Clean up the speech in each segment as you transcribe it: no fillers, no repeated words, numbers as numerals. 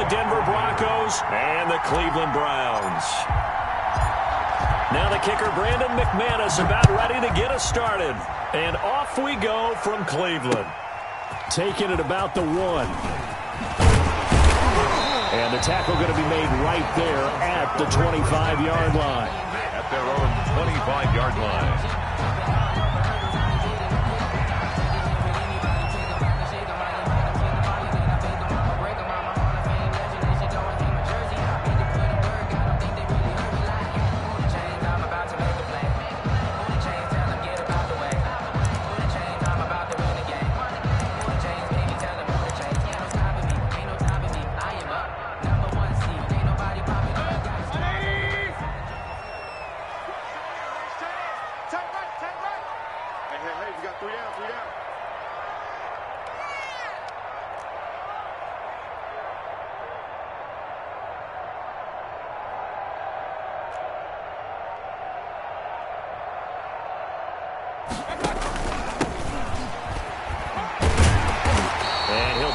Denver Broncos and the Cleveland Browns. Now the kicker, Brandon McManus, about ready to get us started. And off we go from Cleveland. Taking it about the 1. And the tackle going to be made right there at the 25-yard line. At their own 25-yard line.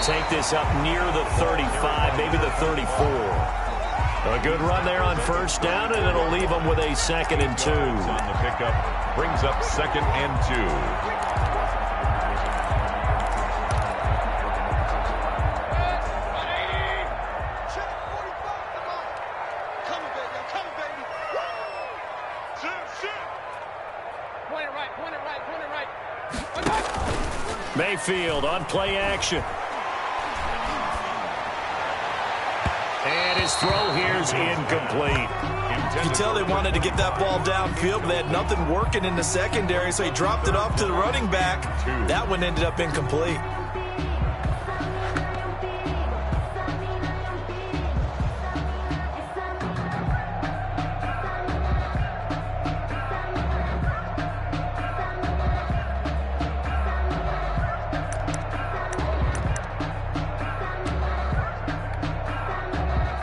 Take this up near the 35, maybe the 34. A good run there on first down, and it'll leave them with a 2nd and 2. On the pickup, brings up 2nd and 2. Mayfield on play action. And his throw here's incomplete. You can tell they wanted to get that ball downfield, but they had nothing working in the secondary, so he dropped it off to the running back. That one ended up incomplete.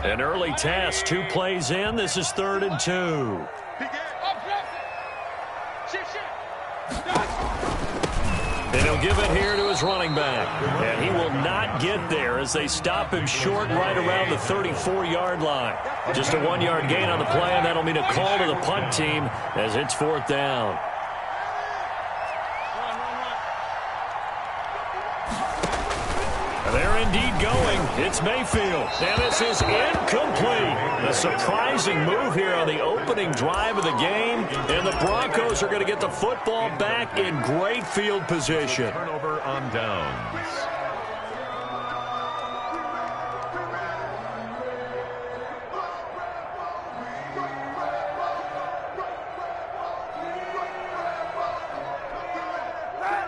An early test, 2 plays in. This is 3rd and 2. And he'll give it here to his running back. And he will not get there as they stop him short right around the 34-yard line. Just a 1-yard gain on the play, and that'll mean a call to the punt team as it's 4th down. They're indeed going. It's Mayfield. And this is incomplete. A surprising move here on the opening drive of the game. And the Broncos are going to get the football back in great field position. Turnover on downs.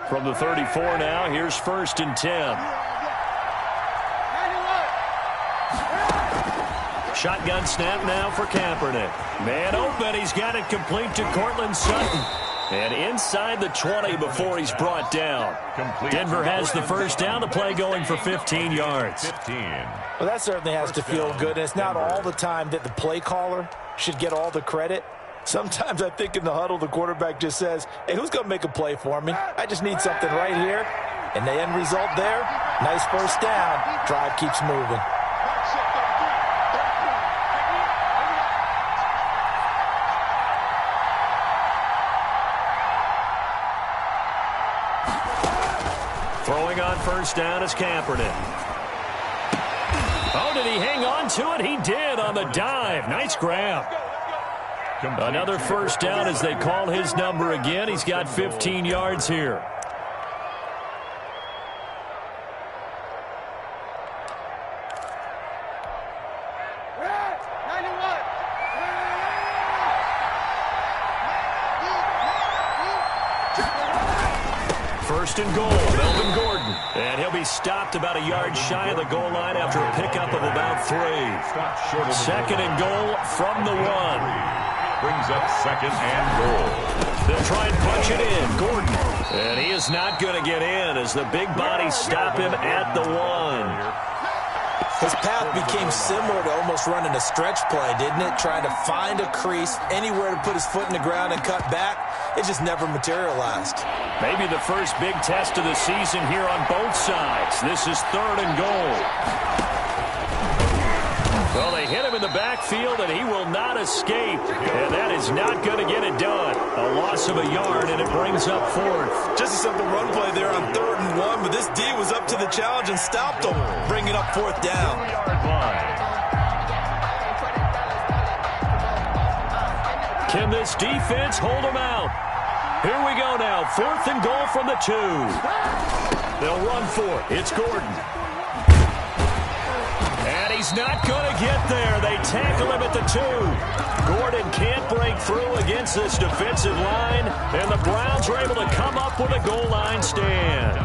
From the 34 now, here's 1st and 10. Shotgun snap now for Kaepernick. Man open, he's got it complete to Courtland Sutton. And inside the 20 before he's brought down. Denver has the first down. The play going for 15 yards. 15. Well, that certainly has to feel good. And it's not all the time that the play caller should get all the credit. Sometimes I think in the huddle, the quarterback just says, hey, who's going to make a play for me? I just need something right here. And the end result there, nice first down. Drive keeps moving. Throwing on first down is Kaepernick. Oh, did he hang on to it? He did on the dive. Nice grab. Another first down as they call his number again. He's got 15 yards here. First and goal, Melvin Gordon. And he'll be stopped about a yard shy of the goal line after a pickup of about 3. 2nd and goal from the 1. Brings up 2nd and goal. They'll try and punch it in. Gordon. And he is not going to get in as the big bodies stop him at the 1. His path became similar to almost running a stretch play, didn't it? Trying to find a crease, anywhere to put his foot in the ground and cut back. It just never materialized. Maybe the first big test of the season here on both sides. This is 3rd and goal. the backfield, and he will not escape. And that is not going to get it done. A loss of a yard, and it brings up fourth. Just a simple run play there on 3rd and 1, but this D was up to the challenge and stopped him, bringing up 4th down. Can this defense hold him out? Here we go now. 4th and goal from the 2. They'll run for it. It's Gordon. And he's not going to get there. They tackle him at the 2. Gordon can't break through against this defensive line, and the Browns are able to come up with a goal line stand.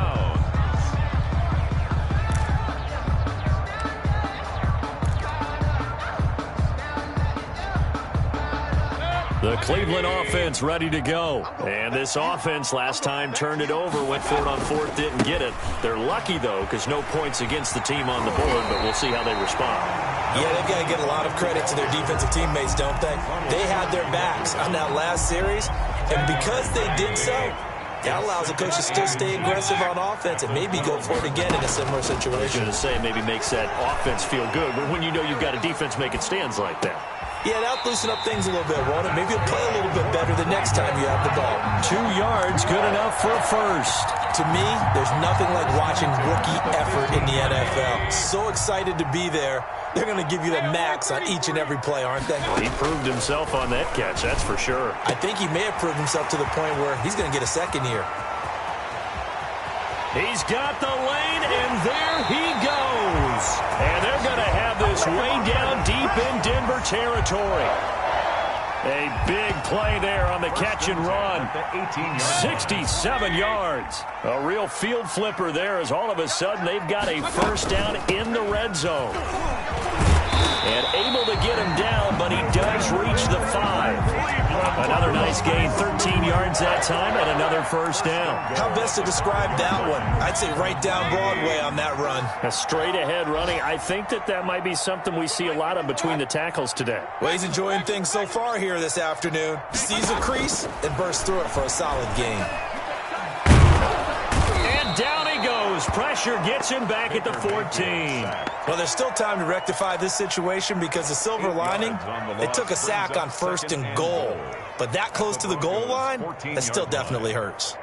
The Cleveland offense ready to go. And this offense last time turned it over, went for it on 4th, didn't get it. They're lucky, though, because no points against the team on the board, but we'll see how they respond. Yeah, they've got to get a lot of credit to their defensive teammates, don't they? They had their backs on that last series, and because they did so, that allows the coach to still stay aggressive on offense and maybe go for it again in a similar situation. I was going to say maybe makes that offense feel good, but when you know you've got a defense making stands like that. Yeah, that'll loosen up things a little bit, won't it? Maybe you'll play a little bit better the next time you have the ball. 2 yards, good enough for a first. To me, there's nothing like watching rookie effort in the NFL. So excited to be there. They're going to give you the max on each and every play, aren't they? He proved himself on that catch, that's for sure. I think he may have proved himself to the point where he's going to get a second year. He's got the lane, and there he goes. And they're going to have this way down deep in Denver territory. A big play there on the catch and run. 67 yards. A real field flipper there as all of a sudden they've got a first down in the red zone. And able to get him down, but he does reach the 5. Another nice gain, 13 yards that time, and another first down. How best to describe that one? I'd say right down Broadway on that run. A straight ahead running. I think that might be something we see a lot of between the tackles today. Well, he's enjoying things so far here this afternoon. Sees a crease and bursts through it for a solid gain. And down he goes. Pressure gets him back at the 14. Well, there's still time to rectify this situation because the silver lining, they took a sack on 1st and goal. But that close to the goal line, that still definitely hurts.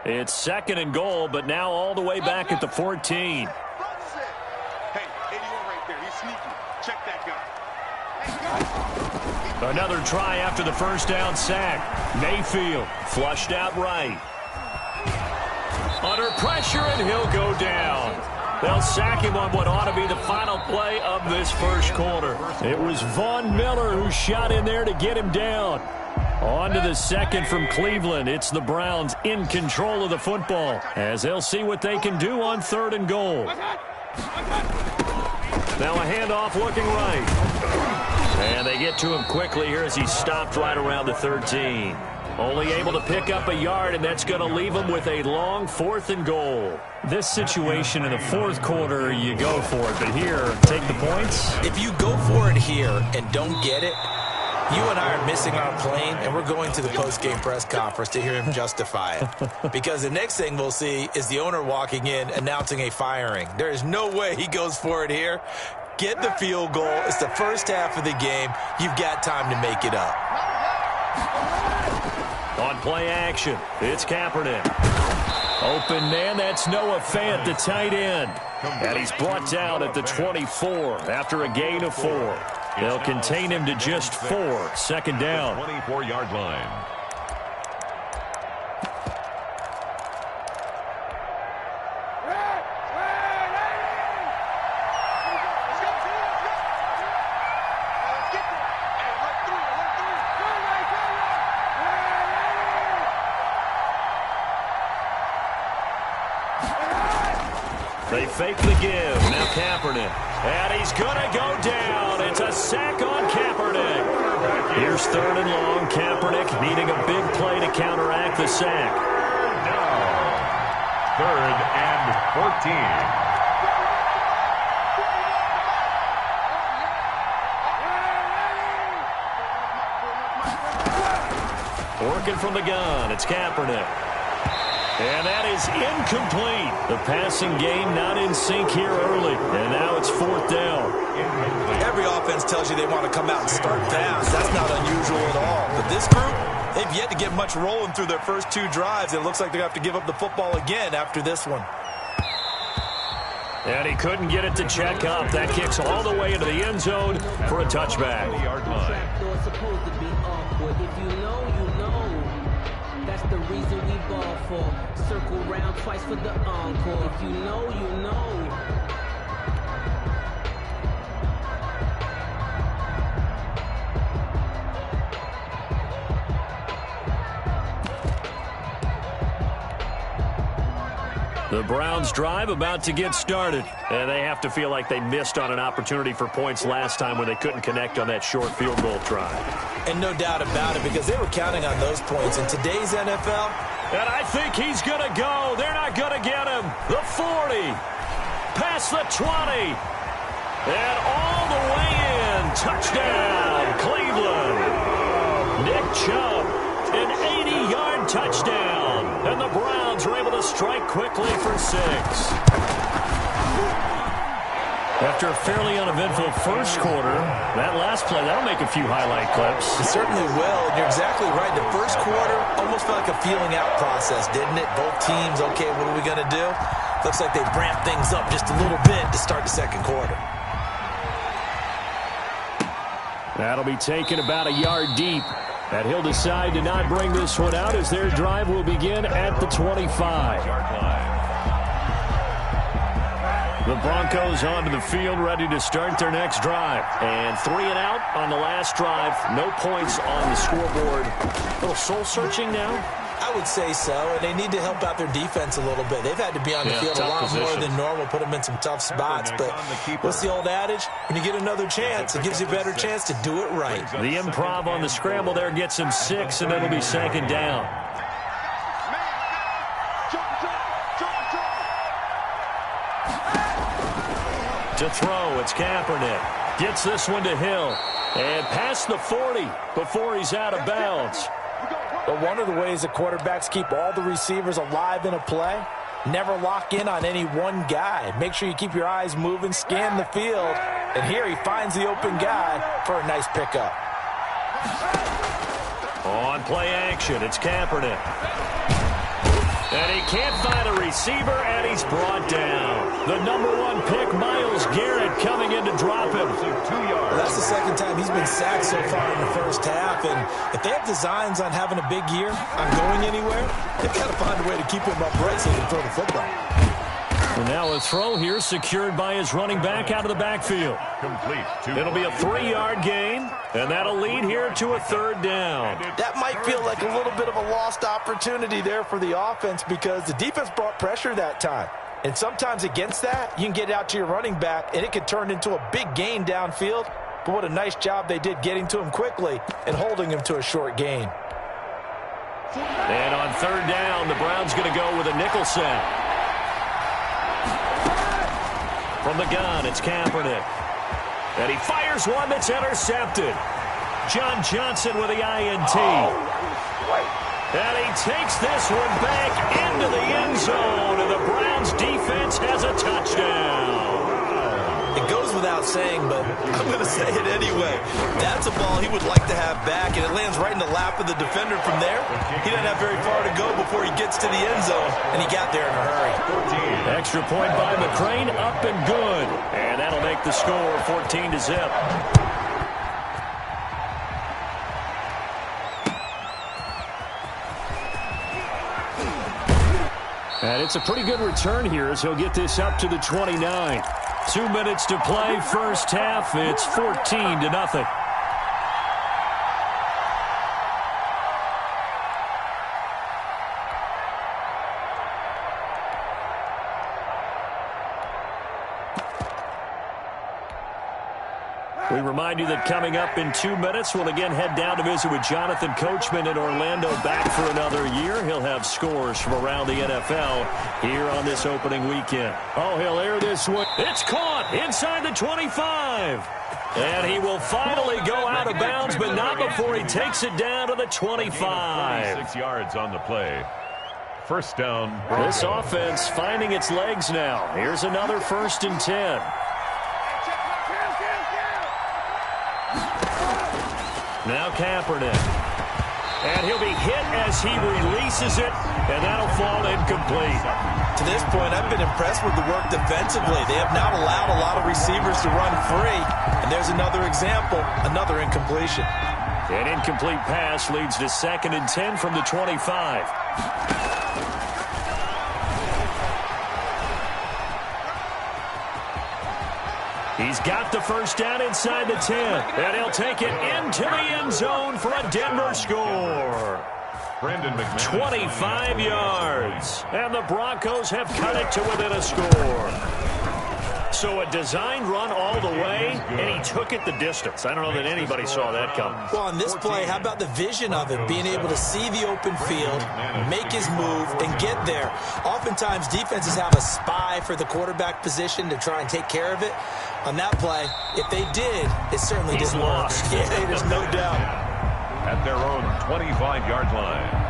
It's 2nd and goal, but now all the way back at the 14. Hey, 81 right there. He's sneaky. Check that guy. Another try after the first down sack. Mayfield flushed out right. Under pressure, and he'll go down. They'll sack him on what ought to be the final play of this first quarter. It was Von Miller who shot in there to get him down. On to the second from Cleveland. It's the Browns in control of the football as they'll see what they can do on 3rd and goal. Now a handoff looking right. And they get to him quickly here as he's stopped right around the 13. Only able to pick up a yard, and that's going to leave him with a long 4th and goal. This situation in the 4th quarter, you go for it. But here, take the points. If you go for it here and don't get it, you and I are missing our plane, and we're going to the post-game press conference to hear him justify it. Because the next thing we'll see is the owner walking in announcing a firing. There is no way he goes for it here. Get the field goal. It's the first half of the game. You've got time to make it up. On play action, it's Kaepernick. Open man, that's Noah Fant, the tight end. And he's brought down at the 24 after a gain of 4. They'll contain him to just 4. 2nd down. 24-yard line. They fake the give. Now Kaepernick. And he's going to go down. It's a sack on Kaepernick. Here's 3rd and long. Kaepernick needing a big play to counteract the sack. Now, 3rd and 14. Working from the gun. It's Kaepernick. And that is incomplete. The passing game not in sync here early. And now it's 4th down. Every offense tells you they want to come out and start fast. That's not unusual at all. But this group, they've yet to get much rolling through their first 2 drives. It looks like they're going to have to give up the football again after this one. And he couldn't get it to check up. That kicks all the way into the end zone for a touchback. That's the reason we ball for. Circle round twice for the encore. If you know, you know. The Browns drive about to get started. And they have to feel like they missed on an opportunity for points last time when they couldn't connect on that short field goal try. And no doubt about it, because they were counting on those points. In today's NFL, and I think he's going to go. They're not going to get him. The 40. Past the 20. And all the way in. Touchdown, Cleveland. Nick Chubb, an 80-yard touchdown. And the Browns are able to strike quickly for 6. After a fairly uneventful first quarter, that last play, that'll make a few highlight clips. It certainly will. And you're exactly right. The first quarter almost felt like a feeling out process, didn't it? Both teams, okay, what are we going to do? Looks like they've ramped things up just a little bit to start the second quarter. That'll be taken about a yard deep. And he'll decide to not bring this one out as their drive will begin at the 25-yard line. The Broncos onto the field, ready to start their next drive. And 3 and out on the last drive. No points on the scoreboard. A little soul-searching now? I would say so, and they need to help out their defense a little bit. They've had to be on the field a lot more than normal, put them in some tough spots. But what's the old adage? When you get another chance, it gives you a better chance to do it right. The improv on the scramble there gets him 6, and it'll be 2nd down. To throw, it's Kaepernick. Gets this one to Hill. And past the 40 before he's out of bounds. But one of the ways that quarterbacks keep all the receivers alive in a play, never lock in on any one guy. Make sure you keep your eyes moving, scan the field. And here he finds the open guy for a nice pickup. On play action, it's Kaepernick. And he can't find a receiver, and he's brought down. The number 1 pick, Myles Garrett, coming in to drop him. Well, that's the second time he's been sacked so far in the first half. And if they have designs on having a big year, on going anywhere, they've got to find a way to keep him upright so he can throw the football. And now a throw here secured by his running back out of the backfield. Complete. It'll be a 3-yard gain, and that'll lead here to a 3rd down. That might feel like a little bit of a lost opportunity there for the offense because the defense brought pressure that time. And sometimes against that, you can get out to your running back, and it could turn into a big gain downfield. But what a nice job they did getting to him quickly and holding him to a short gain. And on 3rd down, the Browns going to go with a nickel set. From the gun, it's Kaepernick. And he fires one that's intercepted. John Johnson with the INT. And he takes this one back into the end zone, and the Browns defense has a touchdown. It goes without saying, but I'm going to say it anyway. That's a ball he would like to have back, and it lands right in the lap of the defender from there. He doesn't have very far to go before he gets to the end zone, and he got there in a hurry. Extra point by McCrane, up and good. And that'll make the score 14-0. And it's a pretty good return here as he'll get this up to the 29. 2 minutes to play, first half. It's 14-0. We remind you that coming up in 2 minutes, we'll again head down to visit with Jonathan Coachman in Orlando, back for another year. He'll have scores from around the NFL here on this opening weekend. Oh, he'll air this one. It's caught inside the 25. And he will finally go out of bounds, but not before he takes it down to the 25. 6 yards on the play. First down. This offense finding its legs now. Here's another 1st and 10. Now Kaepernick. And he'll be hit as he releases it, and that'll fall incomplete. To this point, I've been impressed with the work defensively. They have not allowed a lot of receivers to run free. And there's another example, another incompletion. An incomplete pass leads to 2nd and 10 from the 25. He's got the first down inside the 10. And he'll take it into the end zone for a Denver score. Brandon McManus. 25 yards. And the Broncos have cut it to within a score. So a designed run all the way, and he took it the distance. I don't know that anybody saw that coming. Well, on this play, how about the vision of it? Being able to see the open field, make his move, and get there. Oftentimes, defenses have a spy for the quarterback position to try and take care of it. On that play, if they did, it certainly didn't work. Yeah, there's no doubt. At their own 25-yard line.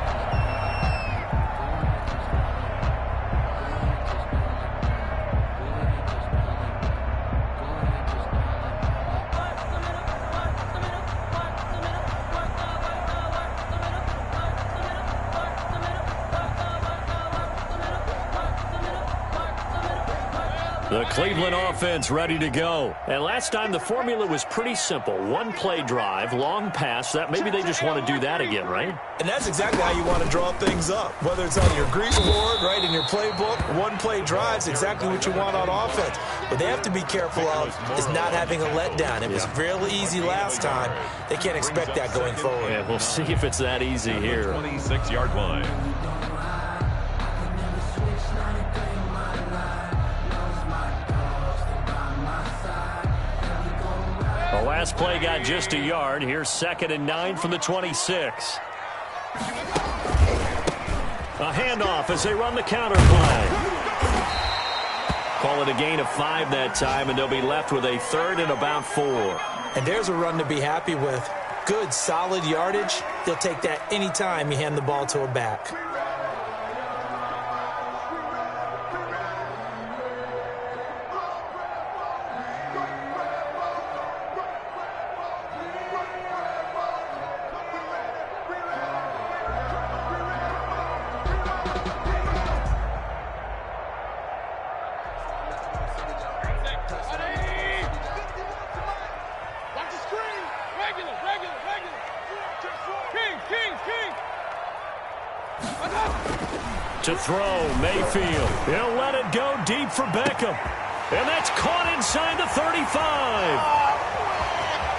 The Cleveland offense ready to go. And last time the formula was pretty simple. One play drive, long pass. That maybe they just want to do that again, right? And that's exactly how you want to draw things up. Whether it's on your Greek board, right, in your playbook, one play drive's exactly what you want on offense. What they have to be careful of is not having a letdown. It was really easy last time. They can't expect that going forward. Yeah, we'll see if it's that easy here. 26-yard line. The last play got just a yard. Here's 2nd and 9 from the 26. A handoff as they run the counter play. Call it a gain of 5 that time, and they'll be left with a 3rd and about 4. And there's a run to be happy with. Good, solid yardage. They'll take that anytime you hand the ball to a back. To throw, Mayfield. He'll let it go deep for Beckham. And that's caught inside the 35.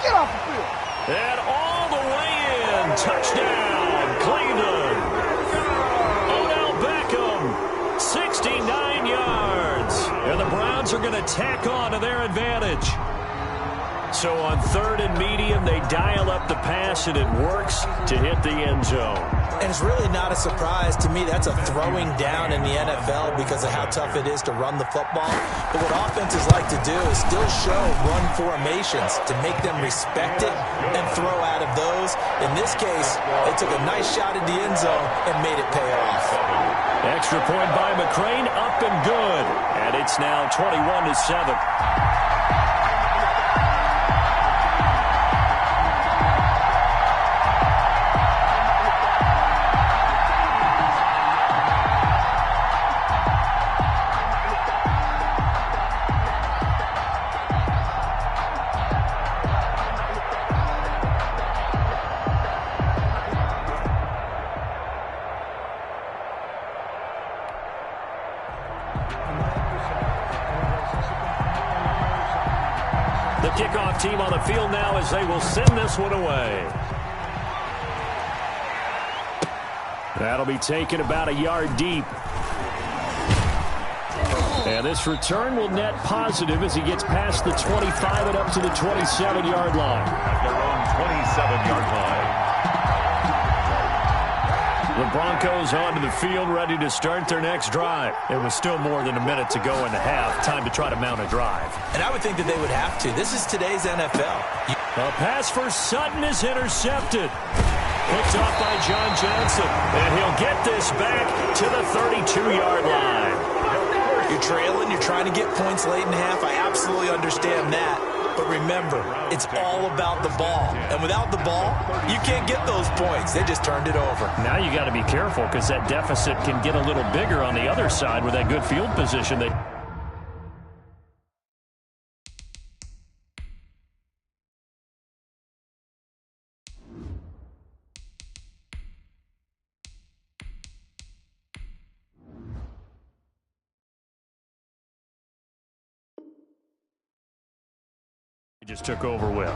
Get off the field. And all the way in. Touchdown, Cleveland. Odell Beckham, 69 yards. And the Browns are going to tack on to their advantage. So on 3rd and medium, they dial up the pass, and it works to hit the end zone. And it's really not a surprise to me. That's a throwing down in the NFL because of how tough it is to run the football. But what offenses like to do is still show run formations to make them respect it and throw out of those. In this case, they took a nice shot at the end zone and made it pay off. Extra point by McCrane, up and good. And it's now 21-7. The kickoff team on the field now as they will send this one away. That'll be taken about a yard deep. And this return will net positive as he gets past the 25 and up to the 27-yard line. At their own 27-yard line. The Broncos onto the field, ready to start their next drive. It was still more than a minute to go in the half. Time to try to mount a drive. And I would think that they would have to. This is today's NFL. A pass for Sutton is intercepted. Picked off by John Johnson. And he'll get this back to the 32-yard line. You're trailing. You're trying to get points late in the half. I absolutely understand that. But remember, it's all about the ball. And without the ball, you can't get those points. They just turned it over. Now you got to be careful because that deficit can get a little bigger on the other side with that good field position. Just took over with.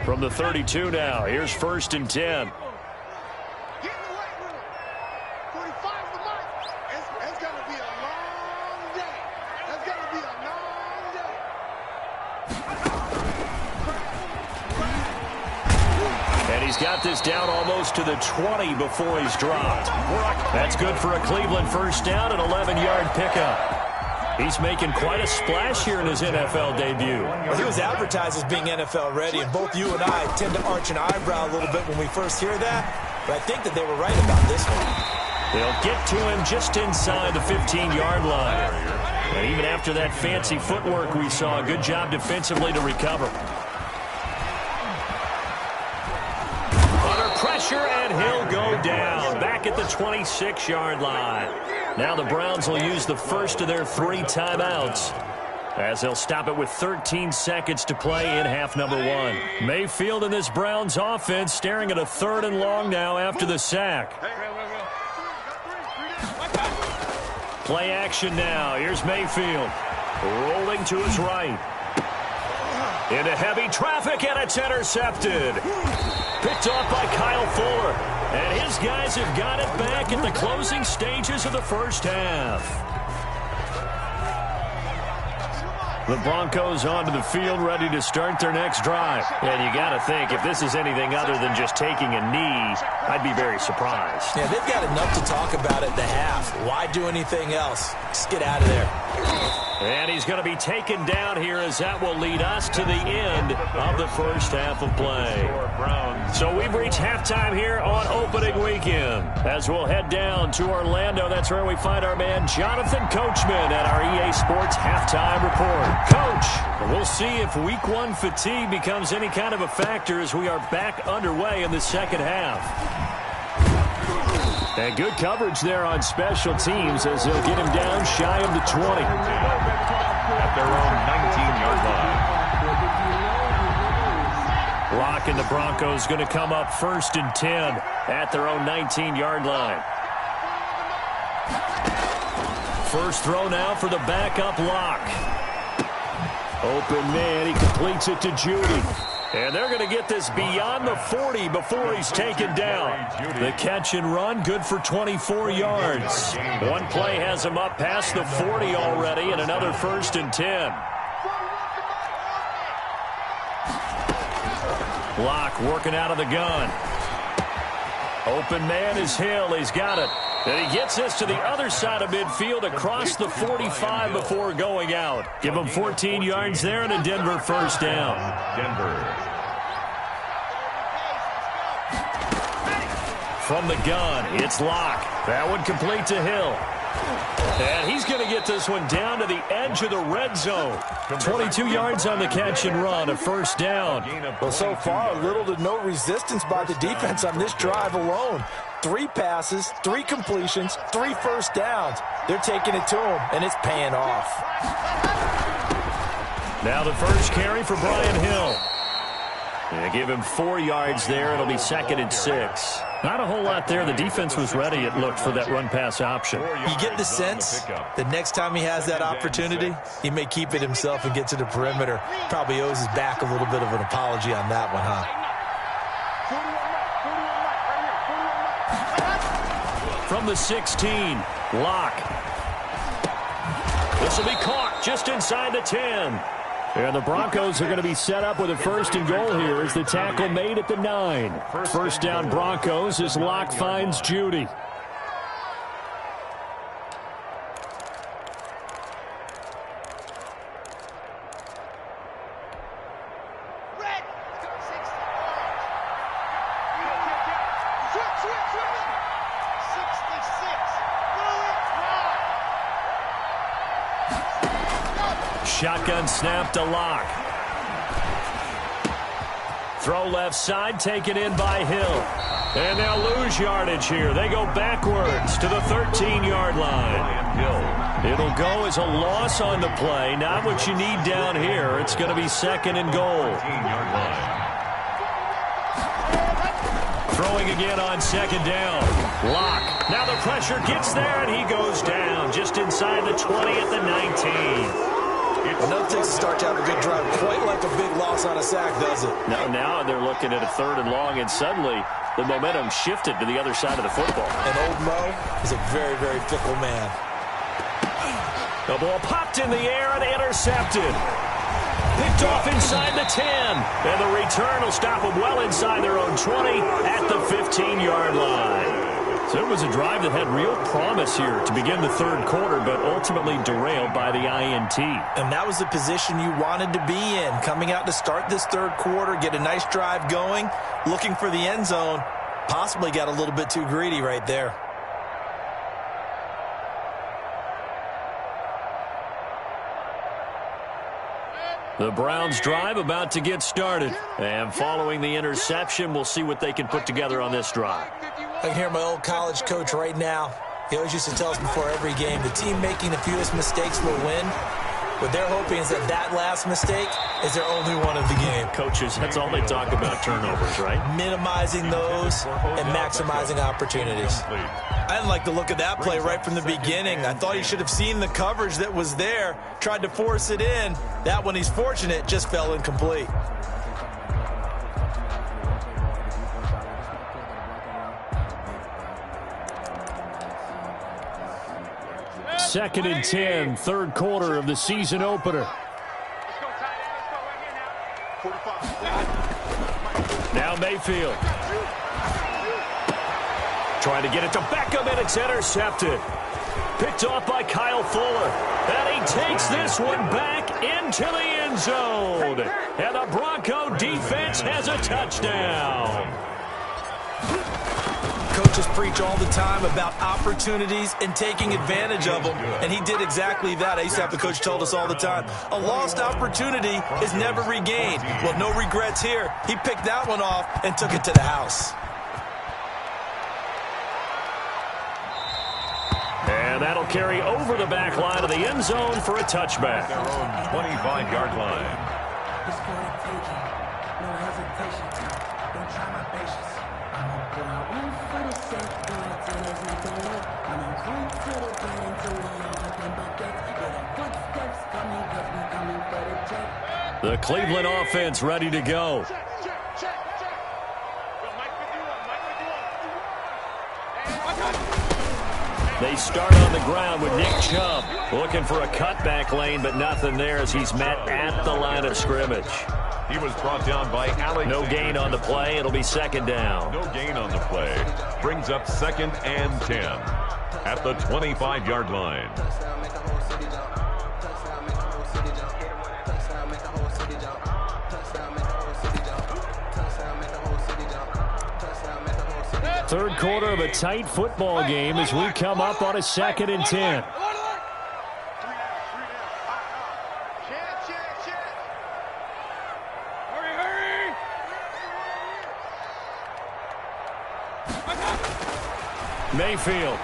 From the 32 now, here's 1st and 10. He's got this down almost to the 20 before he's dropped. That's good for a Cleveland first down, an 11-yard pickup. He's making quite a splash here in his NFL debut. Well, he was advertised as being NFL ready, and both you and I tend to arch an eyebrow a little bit when we first hear that, but I think that they were right about this one. They'll get to him just inside the 15-yard line. And even after that fancy footwork we saw, a good job defensively to recover. Pressure, and he'll go down back at the 26-yard line. Now the Browns will use the first of their 3 timeouts as they'll stop it with 13 seconds to play in half number 1. Mayfield and this Browns offense staring at a 3rd and long now after the sack. Play action now. Here's Mayfield rolling to his right. Into heavy traffic, and it's intercepted. Picked off by Kyle Fuller. And his guys have got it back in the closing stages of the first half. The Broncos onto the field, ready to start their next drive. And you got to think, if this is anything other than just taking a knee, I'd be very surprised. Yeah, they've got enough to talk about at the half. Why do anything else? Just get out of there. And he's going to be taken down here as that will lead us to the end of the first half of play. So we've reached halftime here on opening weekend. As we'll head down to Orlando, that's where we find our man Jonathan Coachman at our EA Sports Halftime Report. Coach, we'll see if Week 1 fatigue becomes any kind of a factor as we are back underway in the second half. And good coverage there on special teams as they'll get him down shy of the 20. At their own 19-yard line. Locke and the Broncos going to come up 1st and 10 at their own 19-yard line. First throw now for the backup Locke. Open man, he completes it to Judy. And they're going to get this beyond the 40 before he's taken down. The catch and run, good for 24 yards. One play has him up past the 40 already, and another 1st and 10. Locke working out of the gun. Open man is Hill. He's got it. And he gets this to the other side of midfield across the 45 before going out. Give him 14 yards there and a Denver first down. Denver. From the gun, it's Locke. That one complete to Hill. And he's going to get this one down to the edge of the red zone. 22 yards on the catch and run, a first down. Well, so far, little to no resistance by the defense on this drive alone. 3 passes, 3 completions, 3 first downs. They're taking it to him, and it's paying off. Now the first carry for Brian Hill. They give him 4 yards there. It'll be 2nd and 6. Not a whole lot there. The defense was ready, it looked, for that run-pass option. You get the sense that next time he has that opportunity, he may keep it himself and get to the perimeter. Probably owes his back a little bit of an apology on that one, huh? From the 16, Locke. This will be caught just inside the 10. And the Broncos are going to be set up with a 1st and goal here as the tackle made at the 9. First down Broncos as Locke finds Judy. Shotgun snap to Locke. Throw left side, taken in by Hill. And they'll lose yardage here. They go backwards to the 13-yard line. It'll go as a loss on the play. Not what you need down here. It's going to be second and goal. Throwing again on second down. Locke. Now the pressure gets there, and he goes down just inside the 20 at the 19. Enough takes to start to have a good drive. Quite like a big loss on a sack, does it? Now they're looking at a third and long, and suddenly the momentum shifted to the other side of the football. And old Mo is a very, very fickle man. The ball popped in the air and intercepted. Picked off inside the 10. And the return will stop them well inside their own 20 at the 15-yard line. So it was a drive that had real promise here to begin the third quarter, but ultimately derailed by the INT. And that was the position you wanted to be in, coming out to start this third quarter, get a nice drive going, looking for the end zone. Possibly got a little bit too greedy right there. The Browns drive about to get started. And following the interception, we'll see what they can put together on this drive. I can hear my old college coach right now. He always used to tell us before every game, the team making the fewest mistakes will win. What they're hoping is that last mistake is their only one of the game. Coaches, that's all they talk about, turnovers, right? Minimizing those and maximizing opportunities. I didn't like the look of that play right from the beginning. I thought he should have seen the coverage that was there, tried to force it in. That one, he's fortunate, just fell incomplete. Second and 10, third quarter of the season opener. Now Mayfield. Trying to get it to Beckham, and it's intercepted. Picked off by Kyle Fuller. And he takes this one back into the end zone. And the Bronco defense has a touchdown. Coaches preach all the time about opportunities and taking advantage of them, and he did exactly that. I used to have the coach told us all the time, a lost opportunity is never regained. Well, no regrets here. He picked that one off and took it to the house. And that'll carry over the back line of the end zone for a touchback. Their own 25-yard line. No hesitation. Don't try my patience. I'm gonna pull out one for the set. Go until there's nothing left. I'm gonna run to the get until we all nothing but that. Get our footsteps coming, cause we coming for the check. The Cleveland offense ready to go. They start on the ground with Nick Chubb looking for a cutback lane, but nothing there as he's met at the line of scrimmage. He was brought down by Alex. No gain on the play. It'll be second down. No gain on the play. Brings up second and 10 at the 25-yard line. Third quarter of a tight football game as we come up on a second and 10. Mayfield.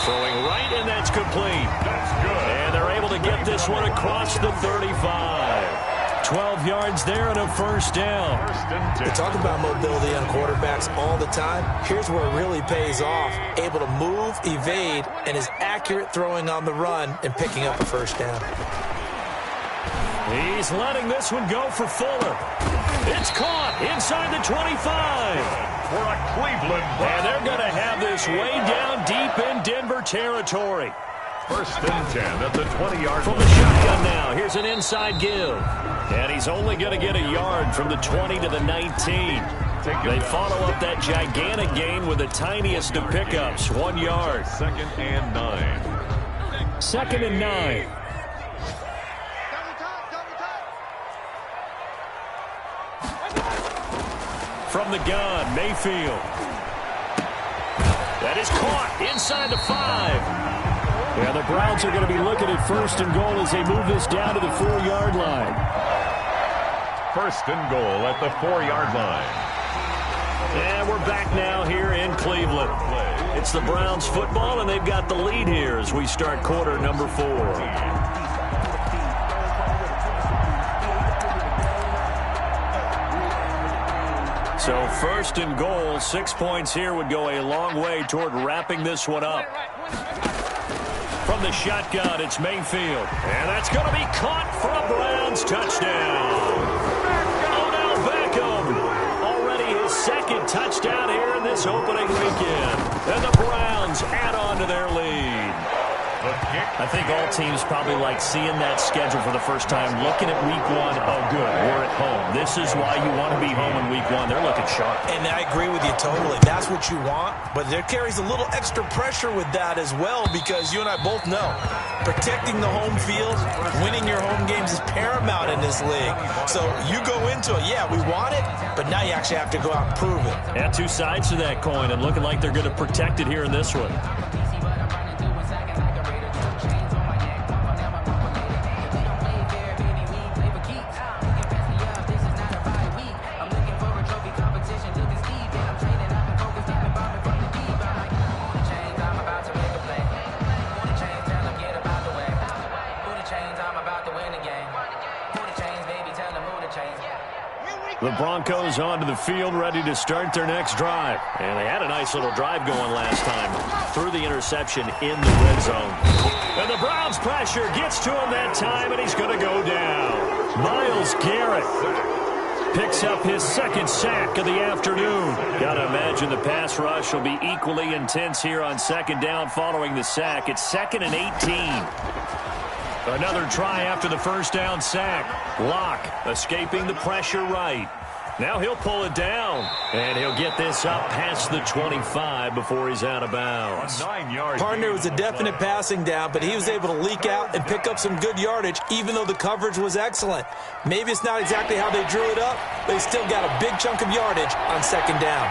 Throwing right, and that's complete. That's good. And they're able to get this one across the 35. 12 yards there and a first down. We talk about mobility on quarterbacks all the time. Here's where it really pays off. Able to move, evade, and is accurate throwing on the run and picking up a first down. He's letting this one go for Fuller. It's caught inside the 25. For a Cleveland Brown. And they're going to have this way down deep in Denver territory. First and 10 at the 20-yard From line. the shotgun now, here's an inside give. And he's only going to get a yard from the 20 to the 19. They follow up that gigantic gain with the tiniest of pickups, 1 yard. Second and 9. Second and 9. From the gun, Mayfield. That is caught inside the 5. Yeah, the Browns are going to be looking at first and goal as they move this down to the 4-yard line. First and goal at the 4-yard line. And we're back now here in Cleveland. It's the Browns football, and they've got the lead here as we start quarter number 4. So first and goal, 6 points here would go a long way toward wrapping this one up. From the shotgun, it's Mayfield. And that's going to be caught for a Browns touchdown. Odell Beckham. Already his second touchdown here in this opening weekend. And the Browns add on to their lead. I think all teams probably like seeing that schedule for the first time, looking at week 1. Oh, good, we're at home. This is why you want to be home in week 1. They're looking sharp. And I agree with you totally. That's what you want, but there carries a little extra pressure with that as well, because you and I both know protecting the home field, winning your home games is paramount in this league. So you go into it, yeah, we want it, but now you actually have to go out and prove it. Yeah, two sides to that coin, and looking like they're going to protect it here in this one. The Broncos onto the field, ready to start their next drive. And they had a nice little drive going last time. Threw the interception in the red zone. And the Browns pressure gets to him that time, and he's going to go down. Myles Garrett picks up his second sack of the afternoon. Got to imagine the pass rush will be equally intense here on second down following the sack. It's 2nd and 18. Another try after the first down sack. Locke escaping the pressure right. Now he'll pull it down, and he'll get this up past the 25 before he's out of bounds. Partner, it was a definite passing down, but he was able to leak out and pick up some good yardage, even though the coverage was excellent. Maybe it's not exactly how they drew it up, but he still got a big chunk of yardage on second down.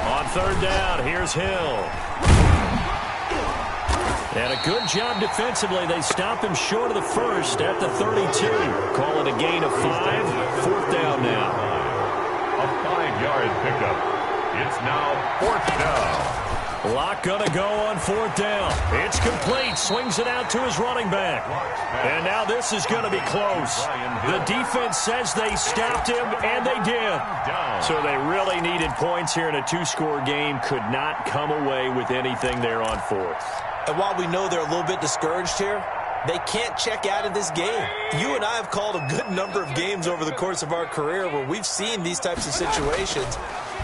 On third down, here's Hill. And a good job defensively. They stop him short of the first at the 32. Call it a gain of 5. 4th down now. A 5-yard pickup. It's now 4th down. Locke gonna go on 4th down. It's complete. Swings it out to his running back. And now this is going to be close. The defense says they stopped him, and they did. So they really needed points here in a 2-score game. Could not come away with anything there on 4th. And while we know they're a little bit discouraged here, they can't check out of this game. You and I have called a good number of games over the course of our career where we've seen these types of situations.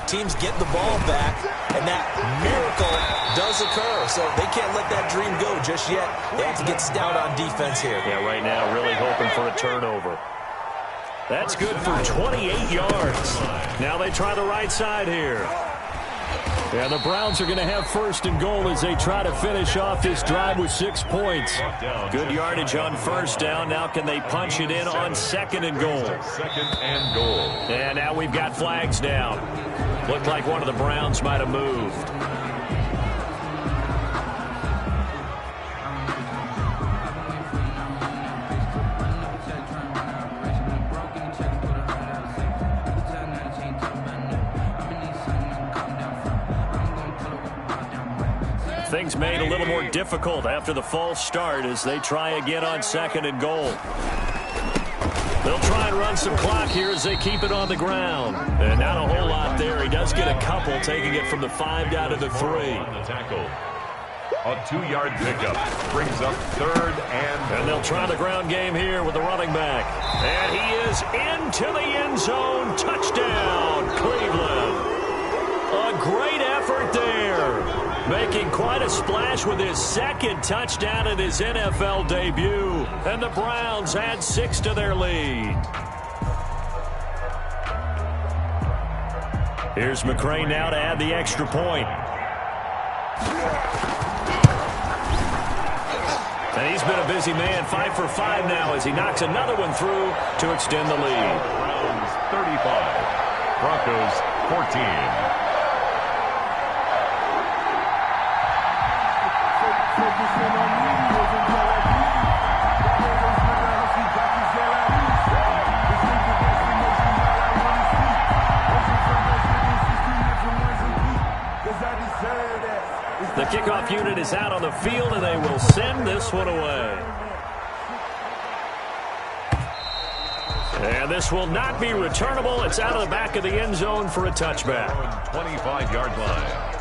Teams get the ball back, and that miracle does occur. So they can't let that dream go just yet. They have to get stout on defense here. Yeah, right now really hoping for a turnover. That's good for 28 yards. Now they try the right side here. Yeah, the Browns are going to have first and goal as they try to finish off this drive with 6 points. Good yardage on first down. Now can they punch it in on second and goal? Second and goal. And now we've got flags down. Looked like one of the Browns might have moved. Things made a little more difficult after the false start as they try again on second and goal. They'll try and run some clock here as they keep it on the ground. And not a whole lot there. He does get a couple, taking it from the 5 down to the 3. The tackle. A 2-yard pickup brings up 3rd and... And they'll try the ground game here with the running back. And he is into the end zone. Touchdown, Cleveland. A great effort there. Making quite a splash with his second touchdown in his NFL debut. And the Browns add 6 to their lead. Here's McCray now to add the extra point. And he's been a busy man, 5 for 5 now as he knocks another one through to extend the lead. Browns 35, Broncos 14. kickoff unit is out on the field, and they will send this one away. And this will not be returnable. It's out of the back of the end zone for a touchback. 25-yard line.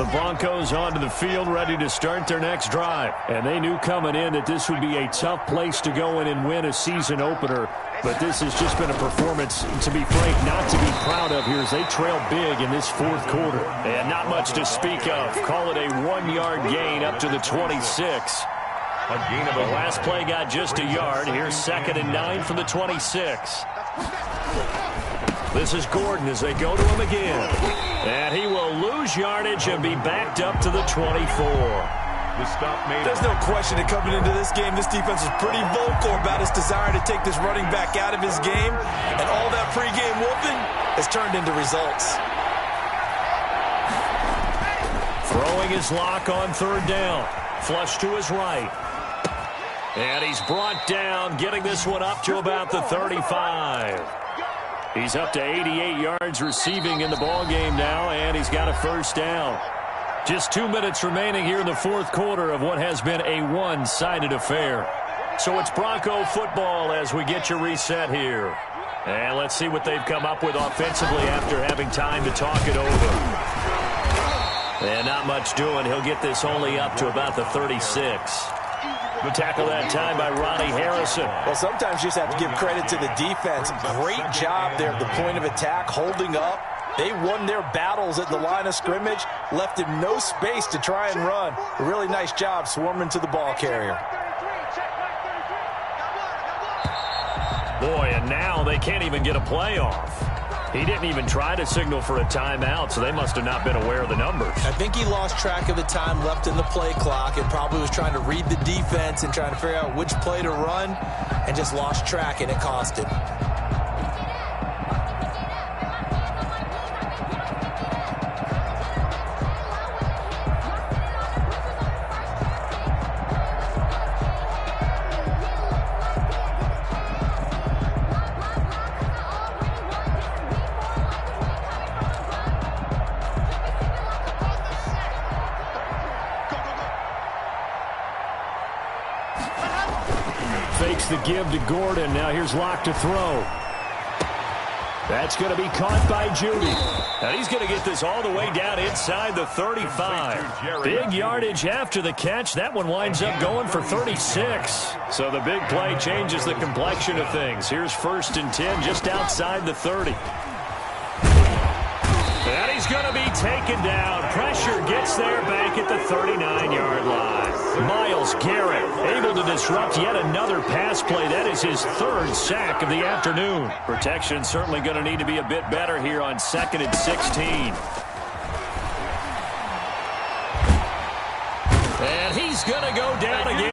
The Broncos onto the field, ready to start their next drive. And they knew coming in that this would be a tough place to go in and win a season opener. But this has just been a performance, to be frank, not to be proud of here as they trail big in this fourth quarter. And not much to speak of. Call it a 1-yard gain up to the 26. A gain of the last play got just a yard. Here's 2nd and 9 from the 26. This is Gordon as they go to him again. And he will lose yardage and be backed up to the 24. The stop made. There's no question that coming into this game, this defense was pretty vocal about its desire to take this running back out of his game. And all that pregame whooping has turned into results. Throwing his lock on 3rd down. Flush to his right. And he's brought down, getting this one up to about the 35. He's up to 88 yards receiving in the ballgame now, and he's got a 1st down. Just 2 minutes remaining here in the fourth quarter of what has been a one-sided affair. So it's Bronco football as we get your reset here. And let's see what they've come up with offensively after having time to talk it over. And not much doing. He'll get this only up to about the 36. The tackle that time by Ronnie Harrison. Well, sometimes you just have to give credit to the defense. Great job there at the point of attack, holding up. They won their battles at the line of scrimmage, left him no space to try and run. A really nice job swarming to the ball carrier. Boy, and now they can't even get a play off. He didn't even try to signal for a timeout, so they must have not been aware of the numbers. I think he lost track of the time left in the play clock and probably was trying to read the defense and trying to figure out which play to run and just lost track, and it cost him. Fakes the give to Gordon. Now here's Locke to throw. That's going to be caught by Judy. And he's going to get this all the way down inside the 35. Big yardage after the catch. That one winds up going for 36. So the big play changes the complexion of things. Here's 1st and 10 just outside the 30. And he's going to be taken down. Pressure gets there back at the 39-yard line. Myles Garrett able to disrupt yet another pass play. That is his 3rd sack of the afternoon. Protection certainly going to need to be a bit better here on 2nd and 16. And he's going to go down again.